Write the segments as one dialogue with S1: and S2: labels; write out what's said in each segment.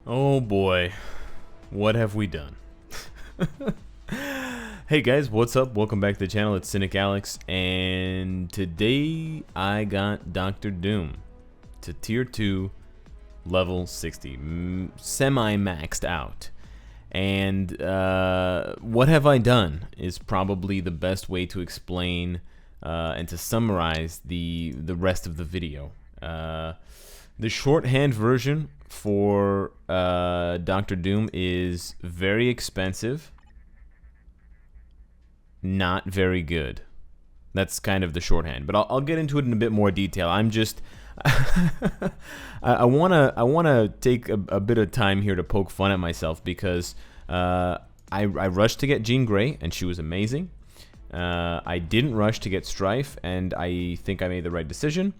S1: Oh boy, what have we done? Hey guys, what's up? Welcome back to the channel. It's Cynicalex, and today I got Dr. Doom to tier 2, level 60, semi-maxed out. And what have I done is probably the best way to explain and to summarize the rest of the video. The shorthand version for Dr. Doom is very expensive, not very good. That's kind of the shorthand, but I'll get into it in a bit more detail. I'm just I wanna take a bit of time here to poke fun at myself because I rushed to get Jean Grey and she was amazing. I didn't rush to get Strife, and I think I made the right decision.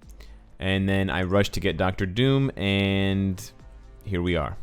S1: And then I rushed to get Dr. Doom, and here we are.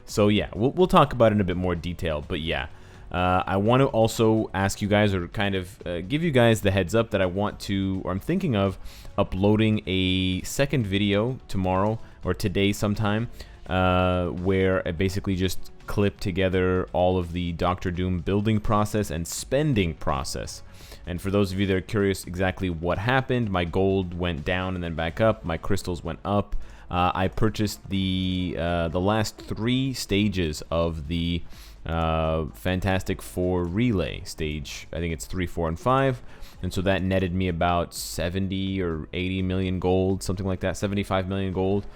S1: So yeah, we'll talk about it in a bit more detail, but yeah. I want to also ask you guys, or kind of give you guys the heads up that I want to, or I'm thinking of uploading a second video tomorrow, or today sometime, where I basically just clip together all of the Dr. Doom building process and spending process. And for those of you that are curious exactly what happened, my gold went down and then back up. My crystals went up. I purchased the last 3 stages of the Fantastic Four relay stage. I think it's 3, 4, and 5. And so that netted me about 70 or 80 million gold, something like that, 75 million gold,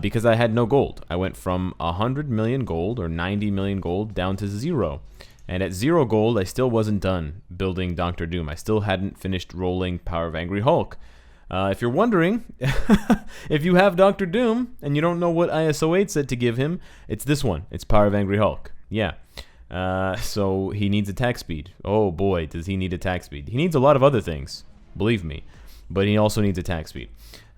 S1: because I had no gold. I went from 100 million gold or 90 million gold down to 0. And at 0 gold, I still wasn't done building Dr. Doom. I still hadn't finished rolling Power of Angry Hulk. If you're wondering, if you have Dr. Doom and you don't know what ISO 8 said to give him, it's this one. It's Power of Angry Hulk. Yeah. So he needs attack speed. Oh boy, does he need attack speed. He needs a lot of other things, believe me. But he also needs attack speed.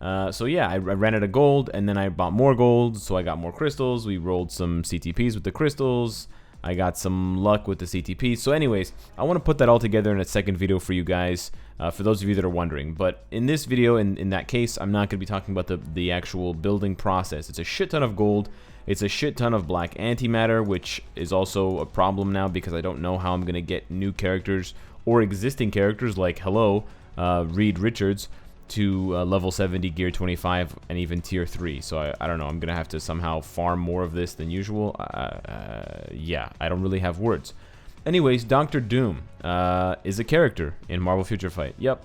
S1: So yeah, I ran out of gold, and then I bought more gold, so I got more crystals. We rolled some CTPs with the crystals. I got some luck with the CTP. So anyways, I want to put that all together in a second video for you guys, for those of you that are wondering. But in this video, in that case, I'm not going to be talking about the actual building process. It's a shit ton of gold. It's a shit ton of black antimatter, which is also a problem now because I don't know how I'm going to get new characters or existing characters like, hello, Reed Richards, to level 70, gear 25, and even tier 3. So I don't know, I'm gonna have to somehow farm more of this than usual. Yeah, I don't really have words. Anyways, Dr. Doom is a character in Marvel Future Fight. Yep.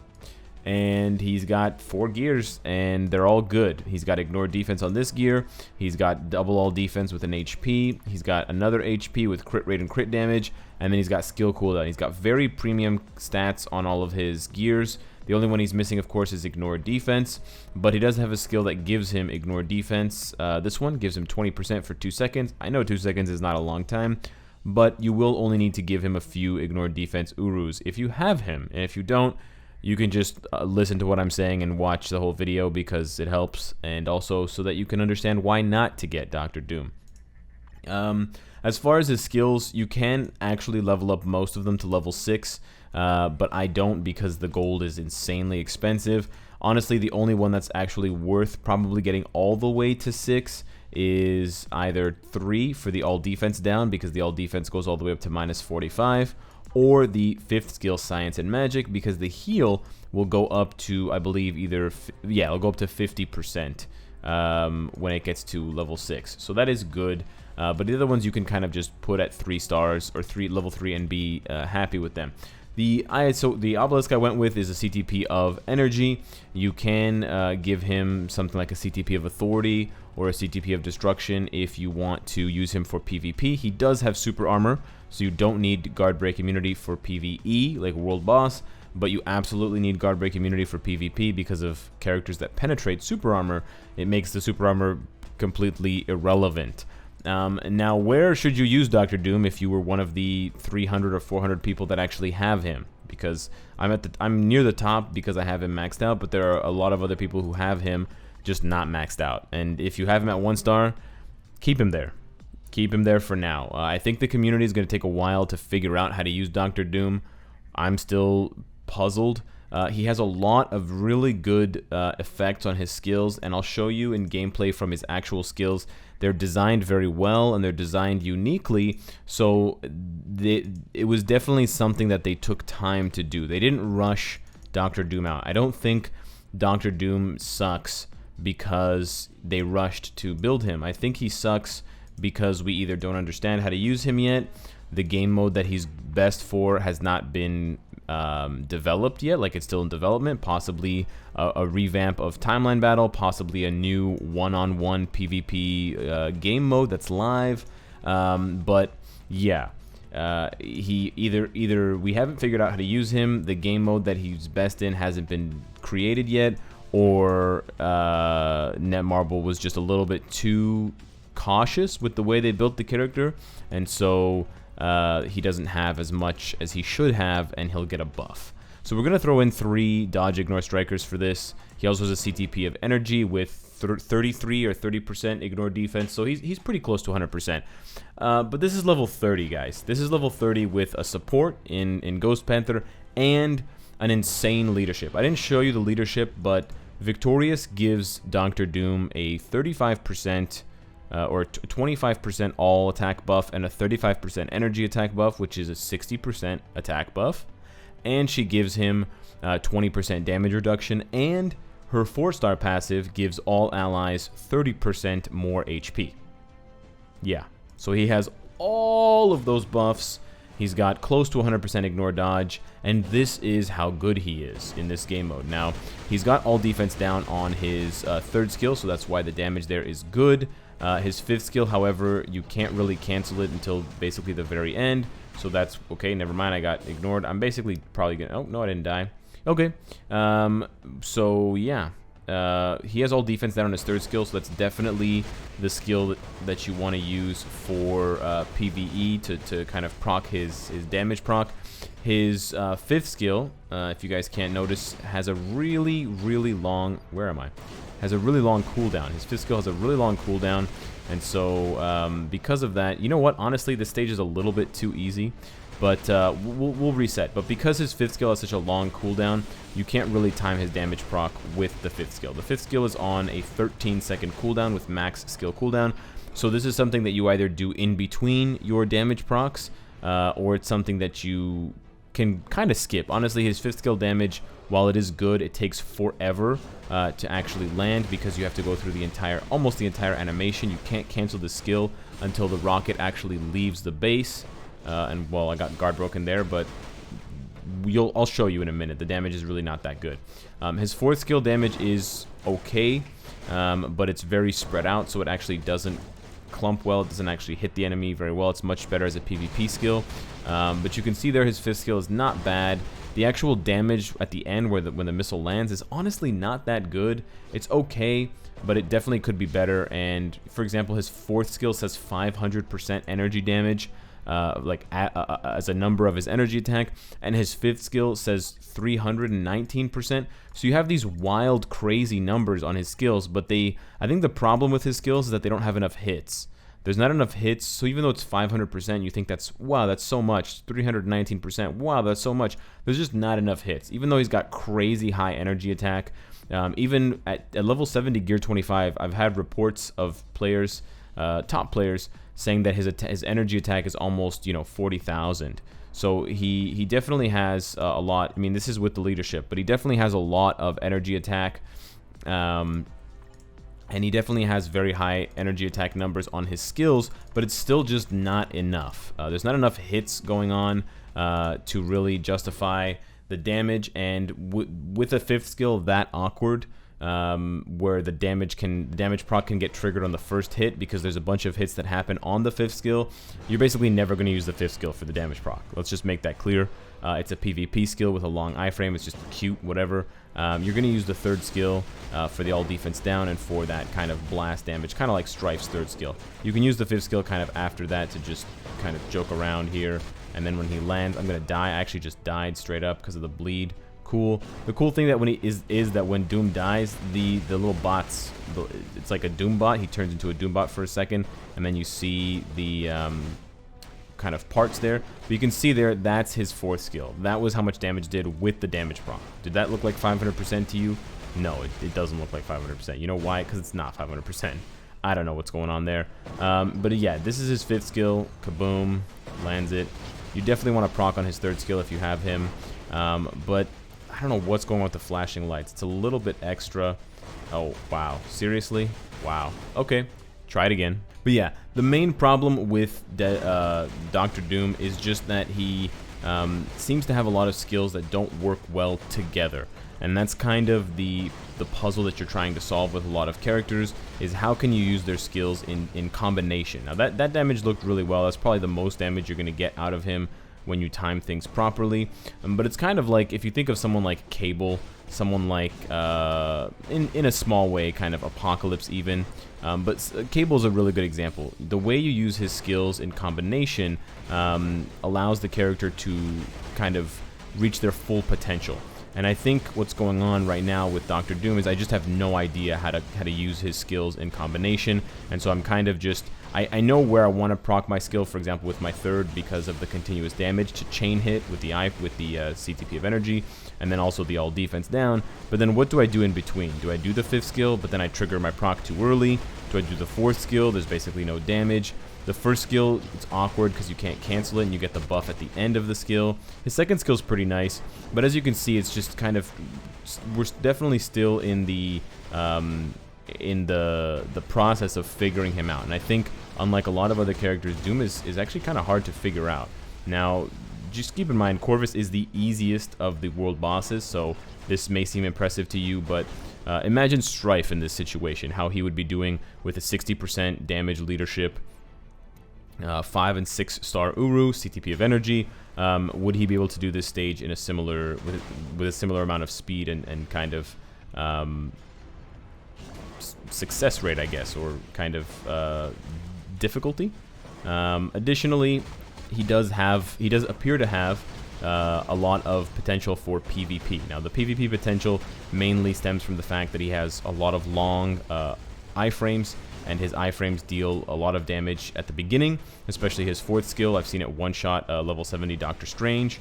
S1: And he's got 4 gears, and they're all good. He's got ignore defense on this gear. He's got double all defense with an HP. He's got another HP with crit rate and crit damage. And then he's got skill cooldown. He's got very premium stats on all of his gears. The only one he's missing, of course, is ignore defense. But he does have a skill that gives him ignore defense. This one gives him 20% for 2 seconds. I know 2 seconds is not a long time, but you will only need to give him a few ignore defense urus if you have him. And if you don't, you can just listen to what I'm saying and watch the whole video because it helps, and also so that you can understand why not to get Dr. Doom. As far as his skills, you can actually level up most of them to level 6, but I don't because the gold is insanely expensive. Honestly, the only one that's actually worth probably getting all the way to 6 is either 3 for the all defense down, because the all defense goes all the way up to -45, or the 5th skill, Science and Magic, because the heal will go up to, I believe, it'll go up to 50% when it gets to level 6. So that is good. But the other ones you can kind of just put at 3 stars or level 3 and be happy with them. The obelisk I went with is a CTP of energy. You can give him something like a CTP of authority or a CTP of destruction if you want to use him for PvP. He does have super armor, so you don't need guard break immunity for PvE like World Boss, but you absolutely need guard break immunity for PvP because of characters that penetrate super armor. It makes the super armor completely irrelevant. Now, where should you use Dr. Doom if you were one of the 300 or 400 people that actually have him? Because I'm near the top because I have him maxed out, but there are a lot of other people who have him just not maxed out. And if you have him at 1 star, keep him there. Keep him there for now. I think the community is going to take a while to figure out how to use Dr. Doom. I'm still puzzled, He has a lot of really good effects on his skills, and I'll show you in gameplay from his actual skills. They're designed very well, and they're designed uniquely, so it was definitely something that they took time to do. They didn't rush Dr. Doom out. I don't think Dr. Doom sucks because they rushed to build him. I think he sucks because we either don't understand how to use him yet, the game mode that he's best for has not been developed yet, like it's still in development, possibly a revamp of Timeline Battle, possibly a new one-on-one PvP game mode that's live, but yeah, he either we haven't figured out how to use him, the game mode that he's best in hasn't been created yet, or Netmarble was just a little bit too cautious with the way they built the character, and so he doesn't have as much as he should have, and he'll get a buff. So we're going to throw in 3 dodge ignore strikers for this. He also has a CTP of energy with 33 or 30% ignore defense, so he's pretty close to 100%. But this is level 30, guys. This is level 30 with a support in Ghost Panther and an insane leadership. I didn't show you the leadership, but Victorious gives Dr. Doom a 35% or 25% all attack buff and a 35% energy attack buff, which is a 60% attack buff. And she gives him 20% damage reduction, and her 4-star passive gives all allies 30% more HP. Yeah, so he has all of those buffs. He's got close to 100% ignore dodge, and this is how good he is in this game mode. Now, he's got all defense down on his 3rd skill, so that's why the damage there is good. His 5th skill, however, you can't really cancel it until basically the very end, so that's okay. Never mind, I got ignored. I'm basically probably gonna, oh no, I didn't die. Okay, so yeah, he has all defense down on his 3rd skill, so that's definitely the skill that you want to use for PvE to kind of proc his damage proc. His 5th skill, if you guys can't notice, has a really long, where am I? Has a really long cooldown. His 5th skill has a really long cooldown, and so because of that, you know what? Honestly, this stage is a little bit too easy, but we'll reset. But because his 5th skill has such a long cooldown, you can't really time his damage proc with the 5th skill. The 5th skill is on a 13-second cooldown with max skill cooldown, so this is something that you either do in between your damage procs, or it's something that you can kind of skip. Honestly, his 5th skill damage, while it is good, it takes forever to actually land because you have to go through the entire, almost the entire animation. You can't cancel the skill until the rocket actually leaves the base. And well, I got guard broken there, but I'll show you in a minute. The damage is really not that good. His 4th skill damage is okay, but it's very spread out, so it actually doesn't clump well. It doesn't actually hit the enemy very well. It's much better as a PvP skill. But you can see there his 5th skill is not bad. The actual damage at the end when the missile lands is honestly not that good. It's okay, but it definitely could be better. And for example, his 4th skill says 500% energy damage, as a number of his energy attack, and his 5th skill says 319%. So you have these wild, crazy numbers on his skills, but I think the problem with his skills is that they don't have enough hits. There's not enough hits, so even though it's 500%, you think that's, wow, that's so much. 319%, wow, that's so much. There's just not enough hits. Even though he's got crazy high energy attack, even at level 70 gear 25, I've had reports of players, top players, saying that his energy attack is almost, 40,000. So he definitely has a lot. I mean, this is with the leadership, but he definitely has a lot of energy attack. And he definitely has very high energy attack numbers on his skills, but it's still just not enough. There's not enough hits going on to really justify the damage, and with a 5th skill that awkward, where the damage proc can get triggered on the first hit because there's a bunch of hits that happen on the 5th skill, you're basically never going to use the 5th skill for the damage proc. Let's just make that clear. It's a PvP skill with a long iframe. It's just cute, whatever. You're going to use the 3rd skill for the all defense down and for that kind of blast damage, kind of like Strife's 3rd skill. You can use the 5th skill kind of after that to just kind of joke around here, and then when he lands, I'm going to die. I actually just died straight up because of the bleed. Cool. The cool thing that when is that when Doom dies, the little bots, it's like a Doom bot. He turns into a Doom bot for a second, and then you see the kind of parts there. But you can see there, that's his 4th skill. That was how much damage did with the damage proc. Did that look like 500% to you? No, it doesn't look like 500%. You know why? Because it's not 500%. I don't know what's going on there. But yeah, this is his 5th skill. Kaboom. Lands it. You definitely want to proc on his 3rd skill if you have him. But I don't know what's going on with the flashing lights. It's a little bit extra. Oh, wow. Seriously? Wow. Okay. Try it again. But yeah, the main problem with Dr. Doom is just that he seems to have a lot of skills that don't work well together. And that's kind of the puzzle that you're trying to solve with a lot of characters, is how can you use their skills in combination. Now that damage looked really well. That's probably the most damage you're going to get out of him when you time things properly. But it's kind of like, if you think of someone like Cable, someone like, in a small way, kind of Apocalypse even. But Cable's a really good example. The way you use his skills in combination allows the character to kind of reach their full potential. And I think what's going on right now with Dr. Doom is I just have no idea how to use his skills in combination. And so I'm kind of just, I know where I want to proc my skill, for example, with my 3rd because of the continuous damage to chain hit with the CTP of energy, and then also the all defense down. But then what do I do in between? Do I do the 5th skill, but then I trigger my proc too early? Do I do the 4th skill? There's basically no damage. The 1st skill, it's awkward because you can't cancel it and you get the buff at the end of the skill. His 2nd skill is pretty nice, but as you can see, it's just kind of, we're definitely still in the process of figuring him out. And I think, unlike a lot of other characters, Doom is actually kind of hard to figure out. Now, just keep in mind, Corvus is the easiest of the world bosses, so this may seem impressive to you, but imagine Strife in this situation, how he would be doing with a 60% damage leadership, 5 and 6 star Uru, CTP of energy. Would he be able to do this stage in a similar, with a similar amount of speed and kind of success rate, I guess, or kind of difficulty? Additionally, he does appear to have a lot of potential for PvP. Now, the PvP potential mainly stems from the fact that he has a lot of long iframes, and his iframes deal a lot of damage at the beginning, especially his 4th skill. I've seen it one-shot level 70 Doctor Strange.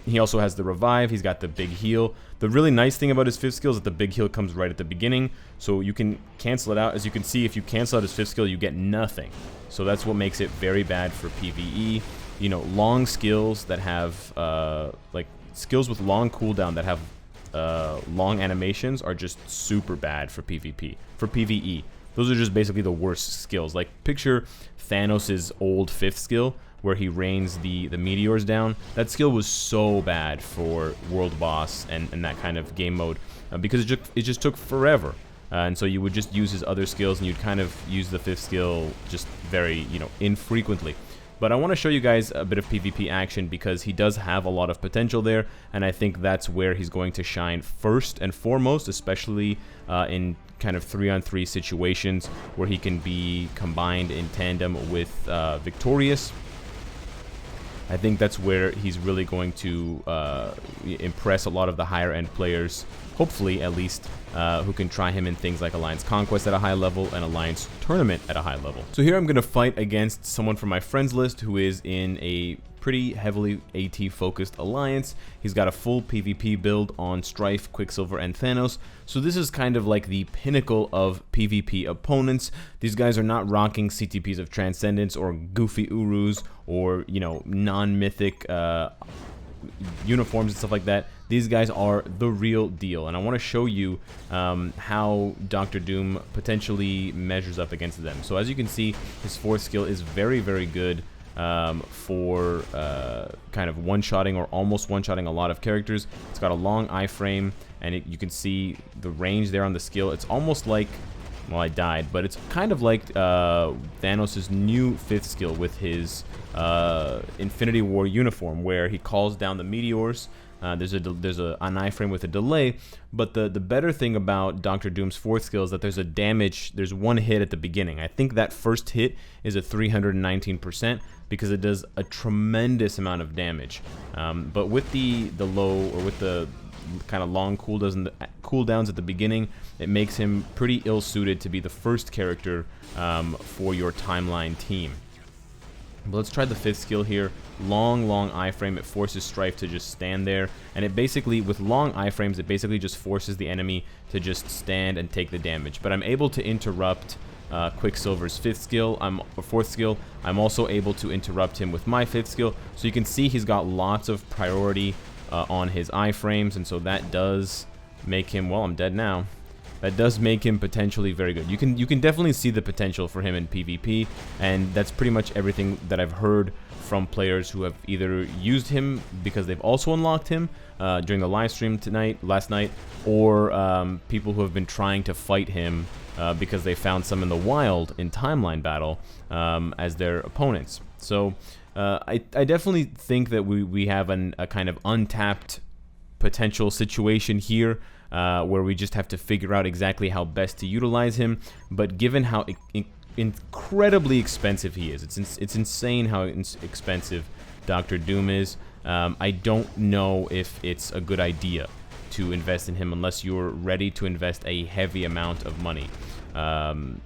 S1: He also has the revive. He's got the big heal. The really nice thing about his 5th skill is that the big heal comes right at the beginning, so you can cancel it out. As you can see, if you cancel out his 5th skill, you get nothing. So that's what makes it very bad for PvE. You know, long skills that have, like, skills with long cooldown that have long animations are just super bad for PvP. For PvE. Those are just basically the worst skills. Like, picture Thanos' old 5th skill, where he rains the meteors down. That skill was so bad for World Boss and that kind of game mode, because it just took forever. And so you would just use his other skills, and you'd kind of use the 5th skill just very, infrequently. But I want to show you guys a bit of PvP action, because he does have a lot of potential there, and I think that's where he's going to shine first and foremost, especially in kind of 3-on-3 situations where he can be combined in tandem with Victorious. I think that's where he's really going to impress a lot of the higher end players, hopefully at least, who can try him in things like Alliance Conquest at a high level and Alliance Tournament at a high level. So here I'm going to fight against someone from my friends list who is in a pretty heavily AT focused alliance. He's got a full PvP build on Strife, Quicksilver, and Thanos. So this is kind of like the pinnacle of PvP opponents. These guys are not rocking CTPs of Transcendence or goofy Urus or, non-mythic uniforms and stuff like that. These guys are the real deal, and I want to show you how Dr. Doom potentially measures up against them. So as you can see, his 4th skill is very, very good for kind of one-shotting or almost one-shotting a lot of characters. It's got a long iframe, and you can see the range there on the skill. It's almost like, well, I died, but it's kind of like Thanos' new 5th skill with his Infinity War uniform, where he calls down the meteors. There's an iframe with a delay, but the better thing about Dr. Doom's 4th skill is that there's one hit at the beginning. I think that first hit is a 319% because it does a tremendous amount of damage. But with the low, or with the kind of long cooldowns at the beginning, it makes him pretty ill-suited to be the first character for your timeline team. But let's try the 5th skill here. Long iframe. It forces Strife to just stand there. And it basically, with long iframes, it basically just forces the enemy to just stand and take the damage. But I'm able to interrupt Quicksilver's 5th skill, or 4th skill. I'm also able to interrupt him with my 5th skill. So you can see he's got lots of priority on his iframes. And so that does make him, well, I'm dead now. That does make him potentially very good. You can definitely see the potential for him in PvP, and that's pretty much everything that I've heard from players who have either used him because they've also unlocked him during the live stream last night, or people who have been trying to fight him because they found some in the wild in timeline battle as their opponents. So I definitely think that we have a kind of untapped potential situation here. Where we just have to figure out exactly how best to utilize him. But given how incredibly expensive he is, it's insane how expensive Dr. Doom is. I don't know if it's a good idea to invest in him unless you're ready to invest a heavy amount of money and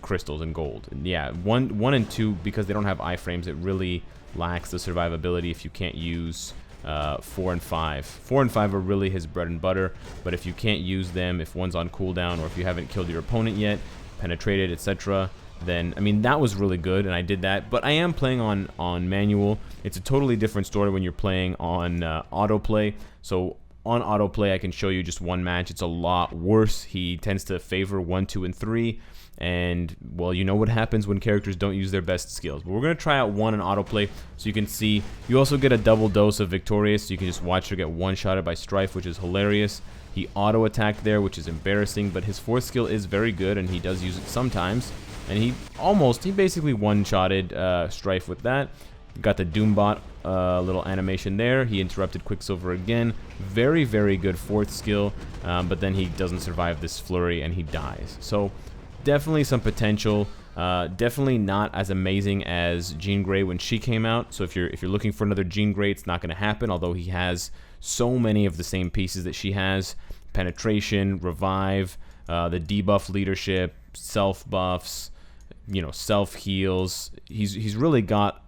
S1: crystals and gold. And yeah, 1 and 2, because they don't have iframes, it really lacks the survivability if you can't use 4 and 5. 4 and 5 are really his bread and butter, but if you can't use them, if one's on cooldown, or if you haven't killed your opponent yet, penetrated, etc., then, I mean, that was really good, and I did that. But I am playing on manual. It's a totally different story when you're playing on autoplay. So on autoplay, I can show you just one match. It's a lot worse. He tends to favor 1, 2, and 3. And, well, you know what happens when characters don't use their best skills. But we're going to try out 1 in autoplay so you can see. You also get a double dose of Victorious, so you can just watch her get one-shotted by Strife, which is hilarious. He auto-attacked there, which is embarrassing, but his 4th skill is very good, and he does use it sometimes. And he basically one-shotted Strife with that. Got the Doombot little animation there. He interrupted Quicksilver again. Very, very good 4th skill, but then he doesn't survive this flurry, and he dies. So definitely some potential. Definitely not as amazing as Jean Grey when she came out. So if you're looking for another Jean Grey, it's not going to happen. Although he has so many of the same pieces that she has: penetration, revive, the debuff leadership, self buffs, self heals. He's really got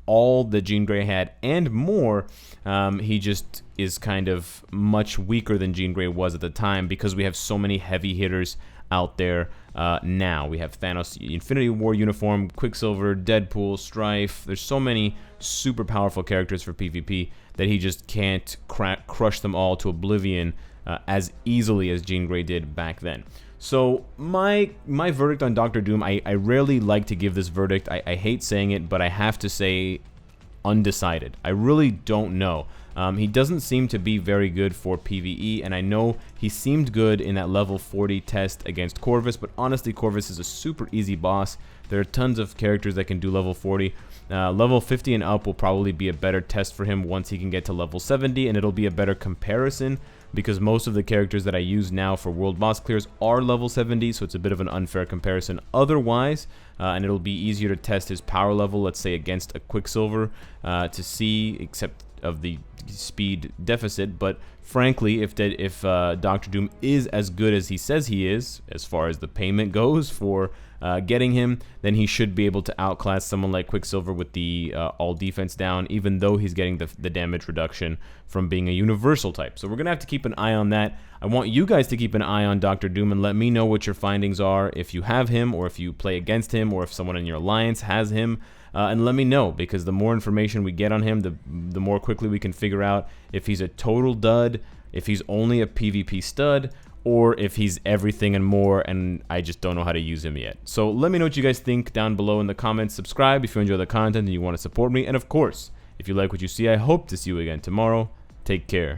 S1: all that Jean Grey had and more. He just is kind of much weaker than Jean Grey was at the time because we have so many heavy hitters out there now. We have Thanos Infinity War uniform, Quicksilver, Deadpool, Strife. There's so many super powerful characters for PvP that he just can't crush them all to oblivion as easily as Jean Grey did back then. So my verdict on Dr. Doom, I rarely like to give this verdict. I hate saying it, but I have to say undecided. I really don't know. He doesn't seem to be very good for PvE, and I know he seemed good in that level 40 test against Corvus, but honestly, Corvus is a super easy boss. There are tons of characters that can do level 40. Level 50 and up will probably be a better test for him once he can get to level 70, and it'll be a better comparison because most of the characters that I use now for world boss clears are level 70, so it's a bit of an unfair comparison otherwise, and it'll be easier to test his power level, let's say against a Quicksilver, to see, except of the speed deficit. But frankly, if Dr. Doom is as good as he says he is, as far as the payment goes for getting him, then he should be able to outclass someone like Quicksilver with the all defense down, even though he's getting the damage reduction from being a universal type. So we're going to have to keep an eye on that. I want you guys to keep an eye on Dr. Doom and let me know what your findings are, if you have him, or if you play against him, or if someone in your alliance has him. And let me know, because the more information we get on him, the more quickly we can figure out if he's a total dud, if he's only a PvP stud, or if he's everything and more, and I just don't know how to use him yet. So let me know what you guys think down below in the comments. Subscribe if you enjoy the content and you want to support me. And of course, if you like what you see, I hope to see you again tomorrow. Take care.